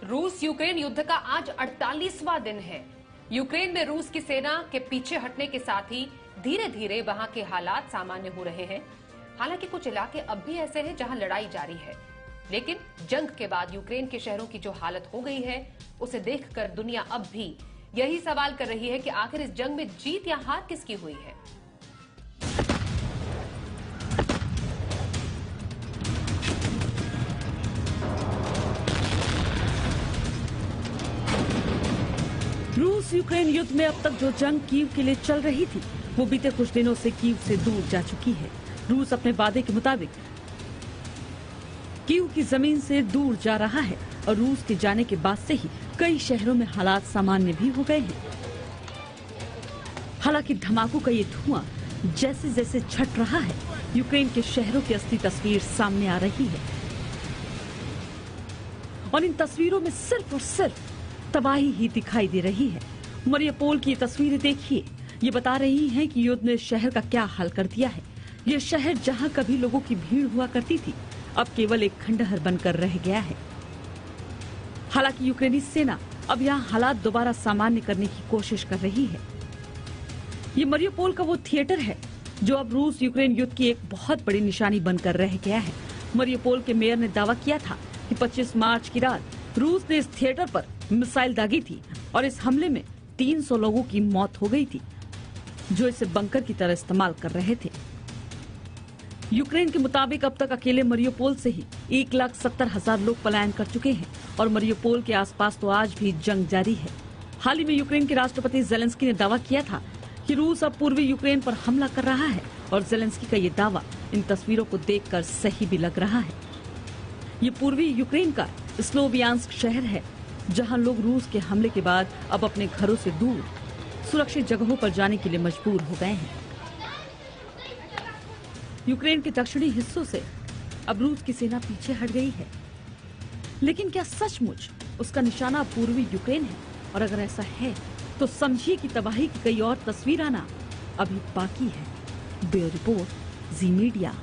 रूस यूक्रेन युद्ध का आज 48वां दिन है। यूक्रेन में रूस की सेना के पीछे हटने के साथ ही धीरे धीरे वहां के हालात सामान्य हो रहे हैं। हालांकि कुछ इलाके अब भी ऐसे हैं जहां लड़ाई जारी है, लेकिन जंग के बाद यूक्रेन के शहरों की जो हालत हो गई है उसे देखकर दुनिया अब भी यही सवाल कर रही है कि आखिर इस जंग में जीत या हार किसकी हुई है। रूस यूक्रेन युद्ध में अब तक जो जंग कीव के लिए चल रही थी वो बीते कुछ दिनों से कीव से दूर जा चुकी है। रूस अपने वादे के मुताबिक कीव की जमीन से दूर जा रहा है और रूस के जाने के बाद से ही कई शहरों में हालात सामान्य भी हो गए हैं। हालांकि धमाकों का ये धुआं जैसे जैसे छट रहा है, यूक्रेन के शहरों की असली तस्वीर सामने आ रही है और इन तस्वीरों में सिर्फ और सिर्फ तबाही ही दिखाई दे रही है। मरियापोल की ये तस्वीरें देखिए, ये बता रही हैं कि युद्ध ने शहर का क्या हाल कर दिया है। ये शहर जहां कभी लोगों की भीड़ हुआ करती थी, अब केवल एक खंडहर बनकर रह गया है। हालांकि यूक्रेनी सेना अब यहाँ हालात दोबारा सामान्य करने की कोशिश कर रही है। ये मरियापोल का वो थिएटर है जो अब रूस यूक्रेन युद्ध की एक बहुत बड़ी निशानी बनकर रह गया है। मरियापोल के मेयर ने दावा किया था कि 25 मार्च की रात रूस ने इस थिएटर पर मिसाइल दागी थी और इस हमले में 300 लोगों की मौत हो गई थी जो इसे बंकर की तरह इस्तेमाल कर रहे थे। यूक्रेन के मुताबिक अब तक अकेले मरियापोल से ही 1,70,000 लोग पलायन कर चुके हैं और मरियापोल के आसपास तो आज भी जंग जारी है। हाल ही में यूक्रेन के राष्ट्रपति जेलेंस्की ने दावा किया था कि रूस अब पूर्वी यूक्रेन पर हमला कर रहा है और जेलेंस्की का ये दावा इन तस्वीरों को देखकर सही भी लग रहा है। ये पूर्वी यूक्रेन का स्लोवियांस्क शहर है जहां लोग रूस के हमले के बाद अब अपने घरों से दूर सुरक्षित जगहों पर जाने के लिए मजबूर हो गए हैं। यूक्रेन के दक्षिणी हिस्सों से अब रूस की सेना पीछे हट गई है, लेकिन क्या सचमुच उसका निशाना पूर्वी यूक्रेन है? और अगर ऐसा है तो समझिए कि तबाही की कई और तस्वीर आना अभी बाकी है। ब्यूरो रिपोर्ट, जी मीडिया।